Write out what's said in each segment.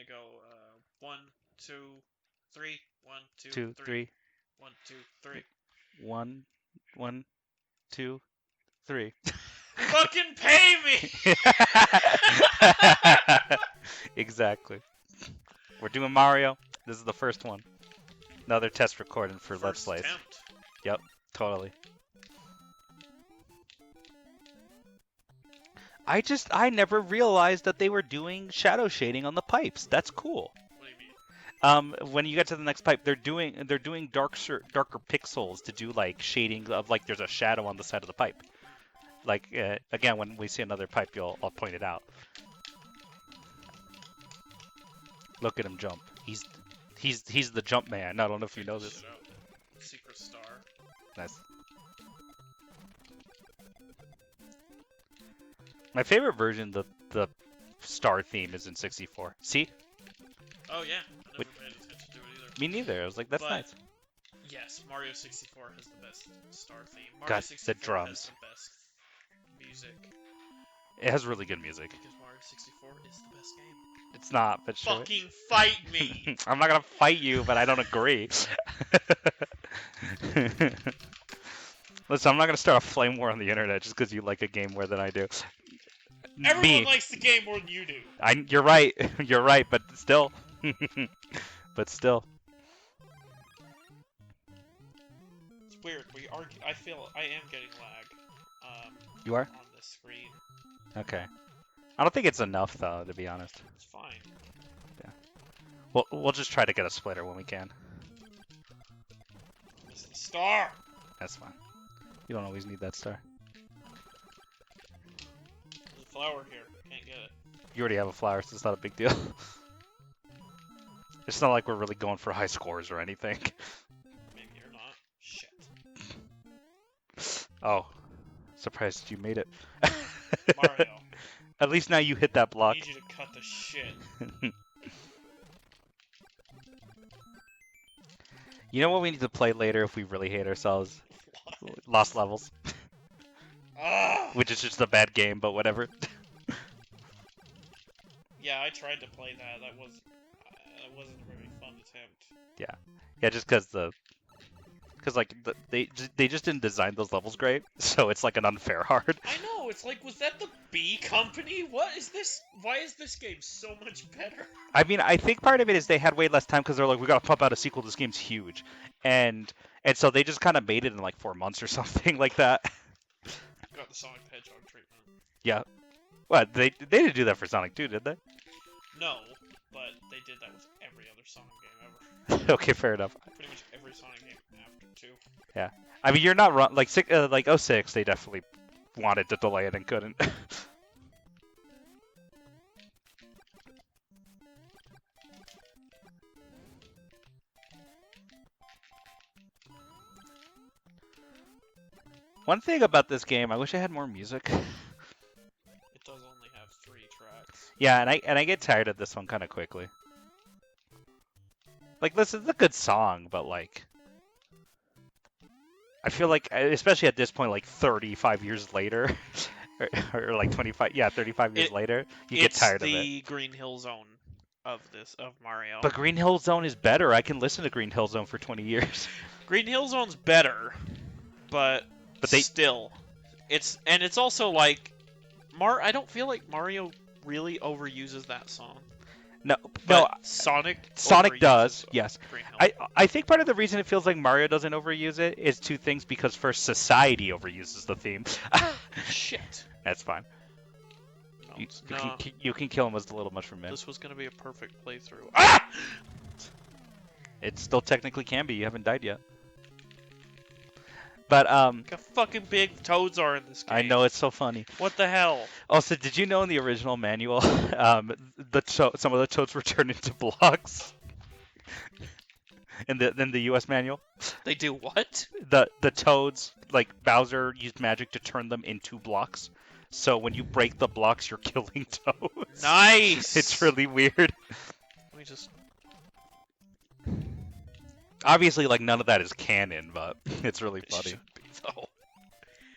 go 1, 2, 3. 1, 2, 2, 3. 3. 1, 2, 3. 1, 1, 2, 3. Fucking pay me! Exactly. We're doing Mario. This is the first one. Another test recording for Let's First Plays. attempt. Yep, totally. I never realized that they were doing shadow shading on the pipes. That's cool. What do you mean? When you get to the next pipe, they're doing darker pixels to do like shading of like there's a shadow on the side of the pipe. Like again, when we see another pipe, I'll point it out. Look at him jump. He's the jump man. I don't know if you know this. Secret star. Nice. My favorite version, the star theme, is in 64. See? Oh yeah, I never paid attention to it either. Me neither. I was like, that's But, nice. Yes, Mario 64 has the best star theme. Mario God, 64 the drums. has the best music. It has really good music. Because Mario 64 is the best game. It's not, but sure. Fucking fight me! I'm not gonna fight you, but I don't agree. Listen, I'm not gonna start a flame war on the internet just because you like a game more than I do. Everyone likes the game more than you do. You're right. You're right, but still. But still. It's weird. I feel I am getting lag. You are? On this screen. Okay. I don't think it's enough though, to be honest. It's fine. Yeah. Well, we'll just try to get a splitter when we can. It's the star. That's fine. You don't always need that star. There's a flower here. Can't get it. You already have a flower, so it's not a big deal. It's not like we're really going for high scores or anything. Maybe you're not. Shit. Oh. Surprised you made it. Mario. At least now you hit that block. I need you to cut the shit. You know what we need to play later if we really hate ourselves? What? Lost Levels. Ah! Which is just a bad game, but whatever. Yeah, I tried to play that. That wasn't a very fun attempt. Yeah, just because they just didn't design those levels great, so it's like an unfair hard. I know. It's like, was that the B company? What is this? Why is this game so much better? I mean, I think part of it is they had way less time because they're like, we gotta pump out a sequel. This game's huge, and so they just kind of made it in like 4 months or something like that. Got the Sonic the Hedgehog treatment. Yeah. What? They didn't do that for Sonic 2, did they? No, but they did that with every other Sonic game ever. Okay, fair enough. Pretty much every Sonic game after 2. Yeah. I mean, you're not wrong. Like 06, they definitely wanted to delay it and couldn't. One thing about this game, I wish I had more music. It does only have 3 tracks. Yeah, and I get tired of this one kind of quickly. Like, listen, it's a good song, but like, I feel like, especially at this point, like 35 years later, or like 25, yeah, 35 years later, you get tired of it. It's the Green Hill Zone of Mario. But Green Hill Zone is better. I can listen to Green Hill Zone for 20 years. Green Hill Zone's better, but still, it's also like I don't feel like Mario really overuses that song. No, Sonic does. Yes, Green Hill. I think part of the reason it feels like Mario doesn't overuse it is 2 things. Because first, society overuses the theme. Shit. That's fine. No, You can kill him with the Little Mushroom Man. this was gonna be a perfect playthrough. Ah! It still technically can be. You haven't died yet. But Look how fucking big toads are in this game. I know, it's so funny. What the hell? Also, did you know in the original manual, some of the toads were turned into blocks? In the U.S. manual, They do what? the toads, like Bowser used magic to turn them into blocks. So when you break the blocks, you're killing toads. Nice. It's really weird. Let me just. Obviously, like, none of that is canon, but it's really funny. It should be, though.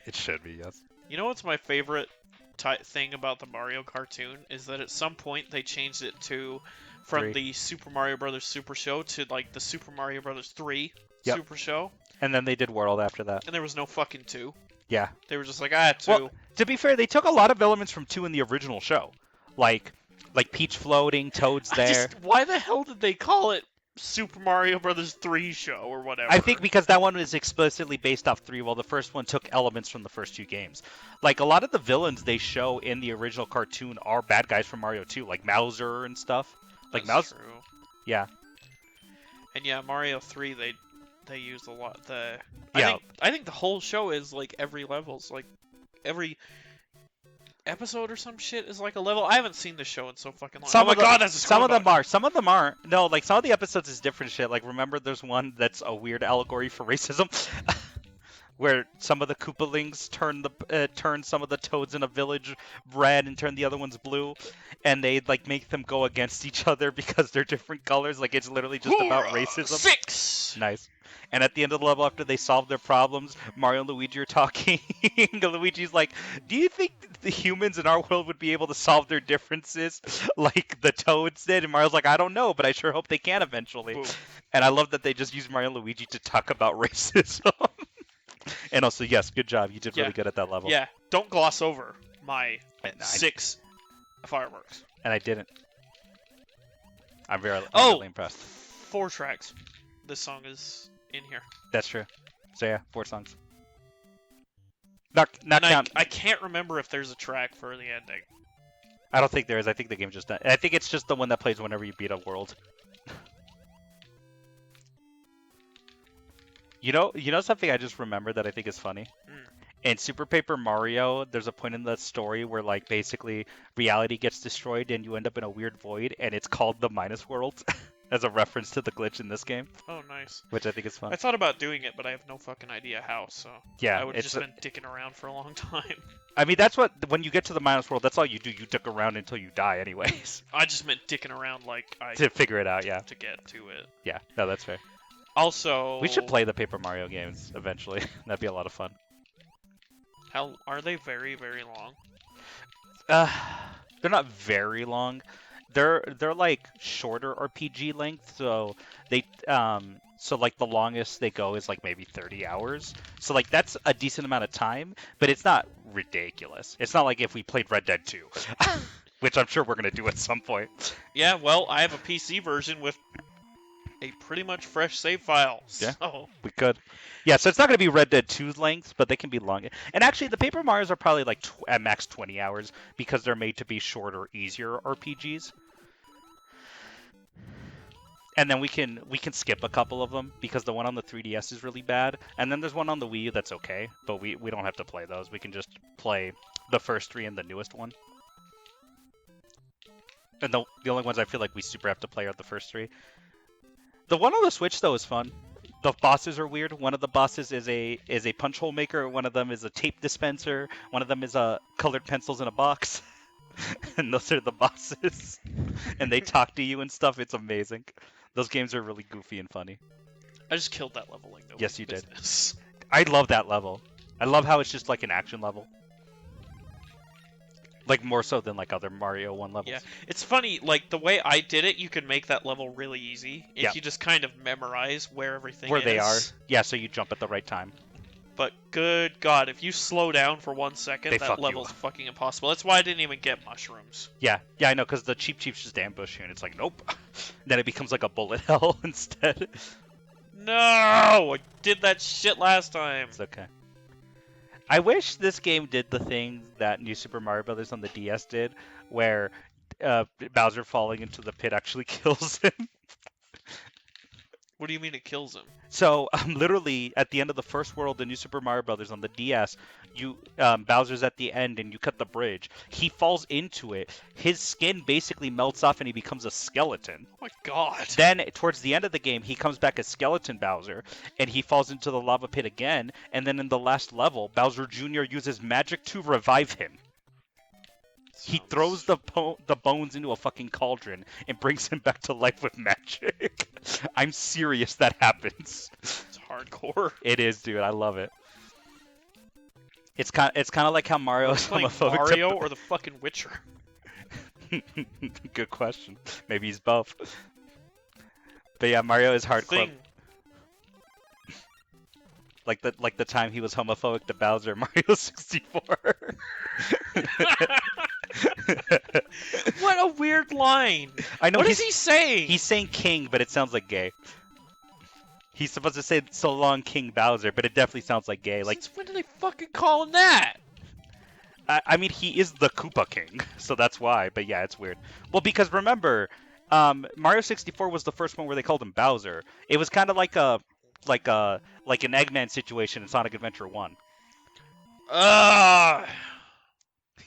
It should be, yes. You know what's my favorite thing about the Mario cartoon is that at some point they changed it to from the Super Mario Brothers Super Show to like the Super Mario Brothers 3 Super Show. And then they did World after that. And there was no fucking 2. Yeah. They were just like, 2. Well, to be fair, they took a lot of elements from 2 in the original show. Like Peach floating, Toad's there. Why the hell did they call it Super Mario Brothers 3 Show or whatever? I think because that one was explicitly based off 3, while the first one took elements from the first 2 games. Like, a lot of the villains they show in the original cartoon are bad guys from Mario 2, like Mauser and stuff. Like That's true. Yeah. And yeah, Mario 3, they used a lot. Yeah. I think the whole show is like every level's like every episode or some shit is like a level. I haven't seen the show in so fucking long. Some of them are. Some of them aren't. No, like some of the episodes is different shit. Like remember, there's one that's a weird allegory for racism, where some of the Koopalings turn some of the toads in a village red and turn the other ones blue, and they like make them go against each other because they're different colors. Like it's literally just about racism. 6. Nice. And at the end of the level, after they solve their problems, Mario and Luigi are talking. Luigi's like, do you think the humans in our world would be able to solve their differences like the Toads did? And Mario's like, I don't know, but I sure hope they can eventually. Boom. And I love that they just use Mario and Luigi to talk about racism. And also, yes, good job. You did really good at that level. Yeah, don't gloss over my 6 fireworks. And I didn't. I'm very impressed. 4 tracks. This song is in here. That's true. So yeah, 4 songs. Not count. I can't remember if there's a track for the ending. I don't think there is. I think the game's just done. I think it's just the one that plays whenever you beat a world. You know something I just remembered that I think is funny? In Super Paper Mario, there's a point in the story where like basically reality gets destroyed and you end up in a weird void, and it's called the Minus World. As a reference to the glitch in this game. Oh, nice. Which I think is fun. I thought about doing it, but I have no fucking idea how, so... Yeah, I would have just been dicking around for a long time. I mean, that's what... When you get to the Minus World, that's all you do. You dick around until you die anyways. I just meant dicking around like I... To figure it out, yeah. To get to it. Yeah, no, that's fair. Also... We should play the Paper Mario games eventually. That'd be a lot of fun. How... Are they very, very long? They're not very long. They're like shorter RPG length, so they so like the longest they go is like maybe 30 hours. So like that's a decent amount of time, but it's not ridiculous. It's not like if we played Red Dead 2, which I'm sure we're gonna do at some point. Yeah, well, I have a PC version with a pretty much fresh save file. Yeah, so. we could. Yeah, so it's not gonna be Red Dead 2's length, but they can be long. And actually, the Paper Marios are probably like at max 20 hours because they're made to be shorter, easier RPGs. And then we can skip a couple of them because the one on the 3DS is really bad, and then there's one on the Wii U that's okay, but we don't have to play those. We can just play the first 3 and the newest one. And the only ones I feel like we super have to play are the first 3. The one on the Switch though is fun. The bosses are weird. One of the bosses is a punch hole maker. One of them is a tape dispenser. One of them is colored pencils in a box. And those are the bosses. And they talk to you and stuff. It's amazing. Those games are really goofy and funny. I just killed that level like no Yes, you business. did. I love that level. I love how it's just like an action level. Like more so than like other Mario 1 levels. Yeah, it's funny, like the way I did it, you can make that level really easy if you just kind of memorize where everything is. Where they are. Yeah, so you jump at the right time. But good God, if you slow down for 1 second, that level's fucking impossible. That's why I didn't even get mushrooms. Yeah, I know, because the Cheeps just ambush you, and it's like, nope. Then it becomes like a bullet hell instead. No! I did that shit last time. It's okay. I wish this game did the thing that New Super Mario Bros. On the DS did, where Bowser falling into the pit actually kills him. What do you mean it kills him? So, literally, at the end of the first world in New Super Mario Bros. On the DS, Bowser's at the end and you cut the bridge. He falls into it. His skin basically melts off and he becomes a skeleton. Oh my God. Then, towards the end of the game, he comes back as Skeleton Bowser and he falls into the lava pit again. And then in the last level, Bowser Jr. uses magic to revive him. He throws the bones into a fucking cauldron and brings him back to life with magic. I'm serious, that happens. It's hardcore. It is, dude. I love it. It's kind of like how Mario is homophobic. Mario or the fucking Witcher? Good question. Maybe he's both. But yeah, Mario is hardcore. Thing. Like the time he was homophobic to Bowser, Mario 64. What a weird line. I know. What is he saying? He's saying king, but it sounds like gay. He's supposed to say so long, King Bowser, but it definitely sounds like gay. Like, since when did they fucking call him that? I mean, he is the Koopa King, so that's why. But yeah, it's weird. Well, because remember, Mario 64 was the first one where they called him Bowser. It was kind of like an Eggman situation in Sonic Adventure 1.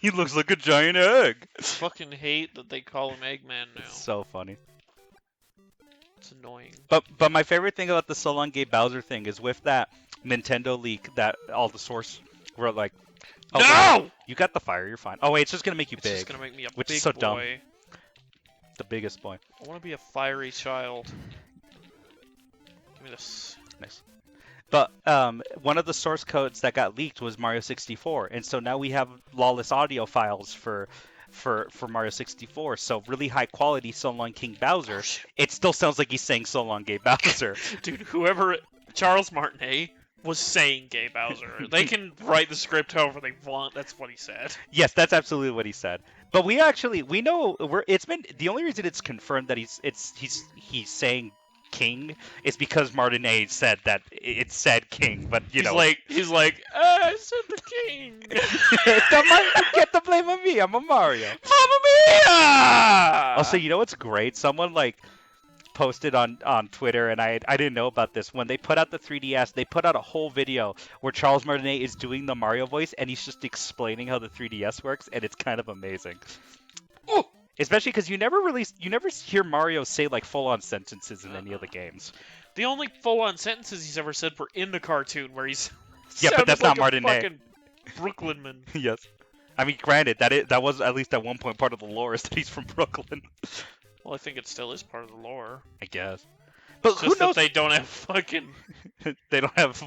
He looks like a giant egg. I fucking hate that they call him Eggman now. It's so funny. It's annoying. But my favorite thing about the So Long Gay Bowser thing is with that Nintendo leak that all the source were like, oh, no! wait, you got the fire, you're fine. Oh wait, it's just gonna make you It's big. just gonna make me a which big is so boy. dumb. The biggest boy. I want to be a fiery child. Give me this. Nice. But one of the source codes that got leaked was Mario 64, and so now we have lawless audio files for Mario 64. So really high quality So Long King Bowser. It still sounds like he's saying So Long Gay Bowser. Dude, whoever Charles Martinet was saying gay Bowser. They can write the script however they want. That's what he said. Yes, that's absolutely what he said. But we know it's been the only reason it's confirmed that he's saying king is because Martinet said that it said king, but he's like, I said the king. Don't get the blame on me. I'm a Mario. Mamma mia! Also, you know what's great? Someone posted on Twitter, and I didn't know about this. When they put out the 3DS, they put out a whole video where Charles Martinet is doing the Mario voice, and he's just explaining how the 3DS works, and it's kind of amazing. Ooh. Especially because you never hear Mario say like full-on sentences in any of the games. The only full-on sentences he's ever said were in the cartoon, where he's but that's like not Martinet. Fucking Brooklynman. Yes. I mean, granted, that was at least at one point part of the lore is that he's from Brooklyn. Well, I think it still is part of the lore. I guess. But it's who just knows? That they don't have fucking. They don't have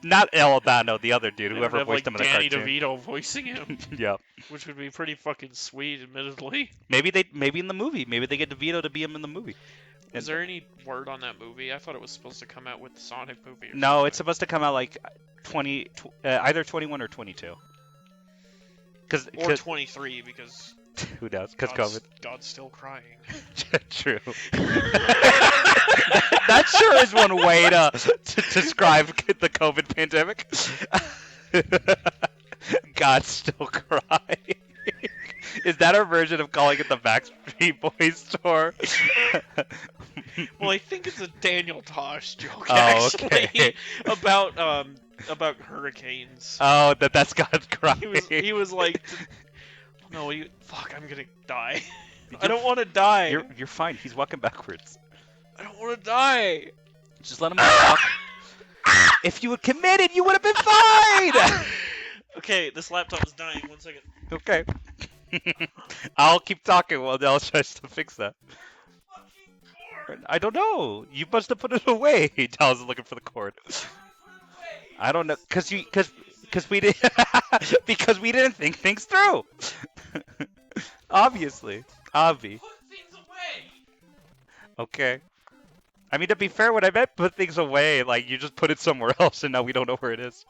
not Elgato, the other dude, whoever have, voiced him in the Danny cartoon. DeVito voicing him. Yeah. Which would be pretty fucking sweet, admittedly. Maybe in the movie. Maybe they get DeVito to be him in the movie. Is there any word on that movie? I thought it was supposed to come out with the Sonic movie. No, something. it's supposed to come out like either 21 or 22. Or 23 because. Who knows? Because COVID. God's still crying. True. That sure is one way to describe the COVID pandemic. God's still crying. Is that our version of calling it the Backstreet Boys tour? Well, I think it's a Daniel Tosh joke, Oh, actually, okay. about hurricanes. Oh, that's God crying. He was like, no, fuck, I'm gonna die. I don't want to die. You're fine. He's walking backwards. I don't want to die. Just let him walk. If you had committed, you would have been fine. Okay, this laptop is dying. 1 second. Okay. I'll keep talking while Del tries to fix that. I don't know. You must have put it away. Dal's looking for the cord. I don't know, because we didn't because we didn't think things through. Obviously, Put things away. Okay. I mean, to be fair, when I meant put things away, like you just put it somewhere else, and now we don't know where it is.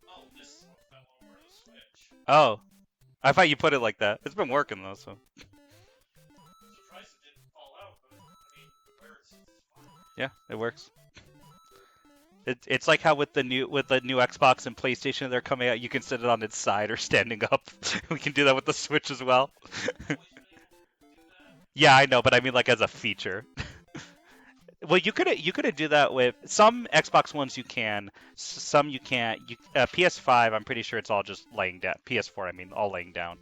Oh, this one fell over the switch. Oh, I thought you put it like that. It's been working though, so. I'm surprised it didn't fall out, but I mean, where it's fine. Yeah, it works. It's like how with the new Xbox and PlayStation they're coming out, you can set it on its side or standing up. We can do that with the Switch as well. Yeah, I know, but I mean like as a feature. Well, you could do that with some Xbox Ones. You can, some you can't. PS5, I'm pretty sure it's all just laying down. PS4, I mean, all laying down.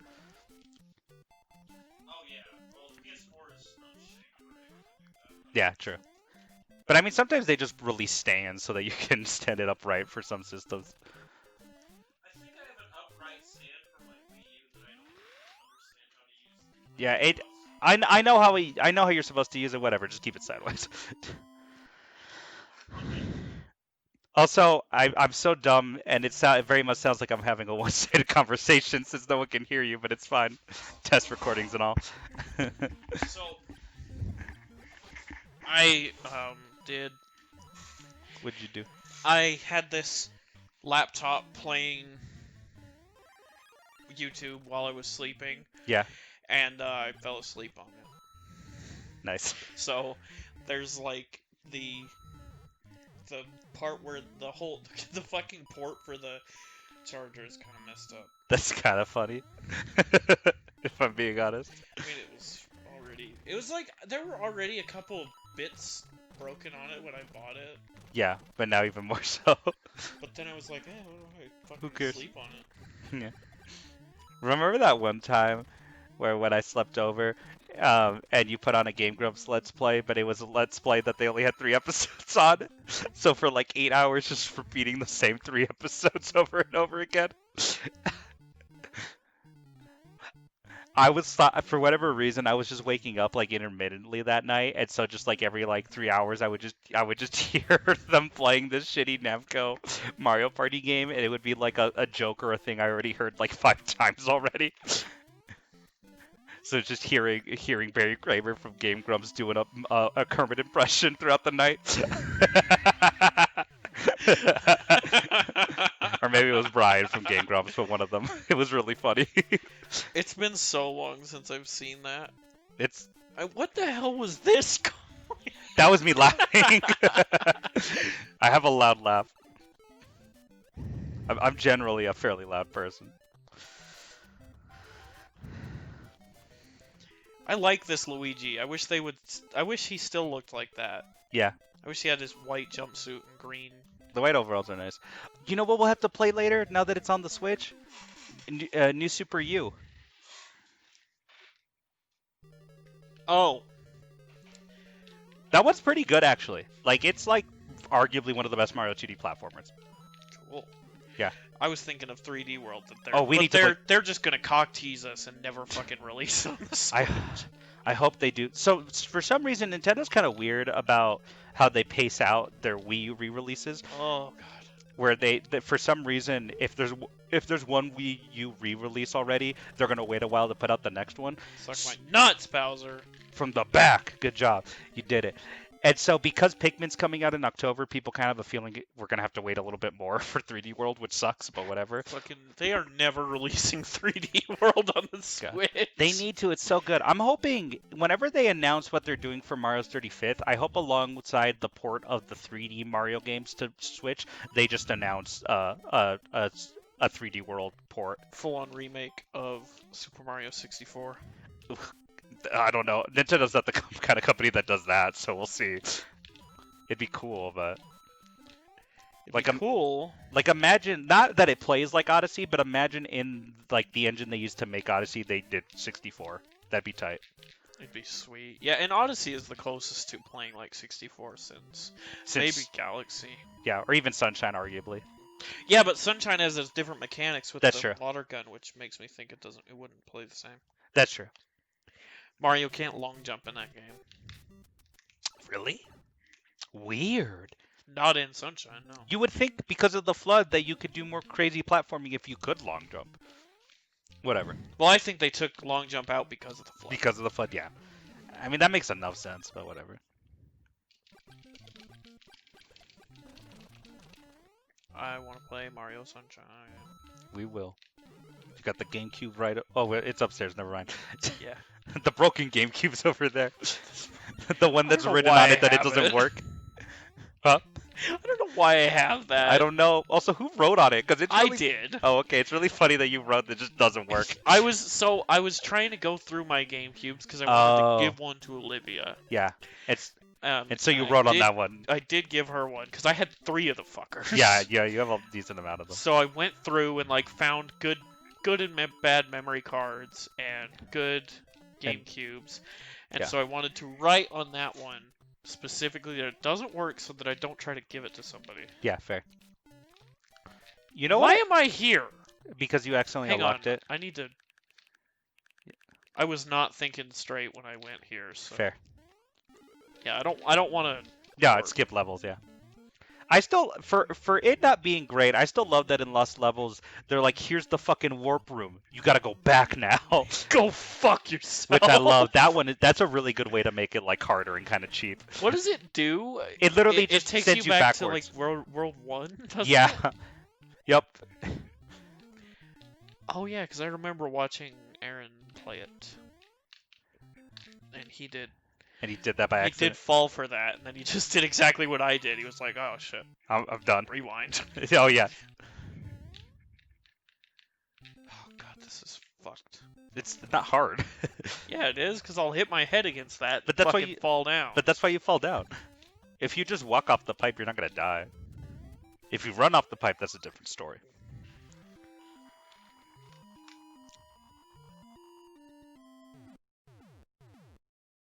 Oh yeah, well the PS4 is not shitting. Yeah, true. But I mean, sometimes they just release stands so that you can stand it upright for some systems. I think I have an upright stand for my Wii U that I don't understand how to use. Yeah, I know how you're supposed to use it. Whatever, just keep it sideways. Also, I'm so dumb, and it very much sounds like I'm having a one-sided conversation since no one can hear you, but it's fine. Test recordings and all. So I did. What'd you do? I had this laptop playing YouTube while I was sleeping, Yeah, and I fell asleep on it. nice. So there's like the the part where the whole the fucking port for the charger is kind of messed up. That's kind of funny, if I'm being honest. I mean, it was like there were already a couple of bits broken on it when I bought it, Yeah, but now even more so. but then I was like, what do I Who fucking cares? sleep on it? Yeah. Remember that one time where when I slept over, and you put on a Game Grumps Let's Play, but it was a Let's Play that they only had 3 episodes on, so for like 8 hours just repeating the same 3 episodes over and over again. For whatever reason, I was just waking up like intermittently that night, and so just like every like 3 hours, I would just hear them playing this shitty Namco Mario Party game, and it would be like a joke or a thing I already heard like 5 times already. So just hearing Barry Kramer from Game Grumps doing a Kermit impression throughout the night. Or maybe it was Brian from Game Grumps, but one of them. It was really funny. It's been so long since I've seen that. It's What the hell was this? That was me laughing. I have a loud laugh. I'm generally a fairly loud person. I like this Luigi. I wish they would. I wish he still looked like that. Yeah, I wish he had his white jumpsuit and green. the white overalls are nice. You know what we'll have to play later now that it's on the Switch? New Super U. Oh, That one's pretty good actually. Like it's like arguably one of the best Mario 2D platformers. cool. Yeah. I was thinking of 3D World. They're just gonna cock tease us and never fucking release on the Switch. I hope they do. So for some reason, Nintendo's kind of weird about how they pace out their Wii U re-releases. Oh god. Where for some reason, if there's one Wii U re-release already, they're gonna wait a while to put out the next one. Suck my nuts, Bowser. From the back, good job, you did it. And so because Pikmin's coming out in October, people kind of have a feeling we're gonna have to wait a little bit more for 3D World, which sucks, but whatever. Fucking, they are never releasing 3D World on the Switch. They need to. It's so good. I'm hoping whenever they announce what they're doing for Mario's 35th, I hope alongside the port of the 3D Mario games to Switch, they just announce a 3D World port. Full-on remake of Super Mario 64. I don't know. Nintendo's not the kind of company that does that, so we'll see. It'd be cool, but It'd be cool. Like imagine not that it plays like Odyssey, but imagine in like the engine they used to make Odyssey, they did 64. That'd be tight. It'd be sweet. Yeah, and Odyssey is the closest to playing like 64 since maybe Galaxy. Yeah, or even Sunshine, arguably. Yeah, but Sunshine has those different mechanics with That's the true. water gun, which makes me think it wouldn't play the same. That's true. Mario can't long jump in that game. Really? Weird. Not in Sunshine, no. You would think because of the flood that you could do more crazy platforming if you could long jump. Whatever. Well, I think they took long jump out because of the flood. Because of the flood, yeah. I mean, that makes enough sense, but whatever. I want to play Mario Sunshine. We will. You got the GameCube right... Oh, it's upstairs. Never mind. Yeah. The broken GameCube's over there. The one that's written why on it that I it doesn't have it. work. Huh? I don't know why I have that. I don't know. Also, who wrote on it? Because it's really... I did. Oh, okay. It's really funny that you wrote that just doesn't work. I was trying to go through my GameCubes because I wanted to give one to Olivia. Yeah. It's... And so you wrote on that one. I did give her one because I had 3 of the fuckers. Yeah, you have a decent amount of them. So I went through and like found good and bad memory cards and good GameCubes, and so I wanted to write on that one specifically that it doesn't work, so that I don't try to give it to somebody. Yeah, fair. You know why what? am I here? Because you accidentally unlocked it. I need to. I was not thinking straight when I went here. So. Fair. Yeah, I don't want to. Yeah, it skipped levels. Yeah. I still, for it not being great, I still love that in Lost Levels, they're like, here's the fucking warp room. You gotta go back now. Go fuck yourself. Which I love. That one, that's a really good way to make it like harder and kind of cheap. What does it do? It literally It just takes sends you you back backwards. to like World 1, doesn't Yeah. it? Yep. Oh yeah, because I remember watching Aaron play it, and he did. And he did that by He accident. did fall for that, and then he just did exactly what I did. He was like, "Oh shit, I'm done. rewind." Oh yeah. Oh god, this is fucked. It's not hard. Yeah, it is, because I'll hit my head against that But and that's why fucking you- fall down. But that's why you fall down. If you just walk off the pipe, you're not gonna die. If you run off the pipe, that's a different story.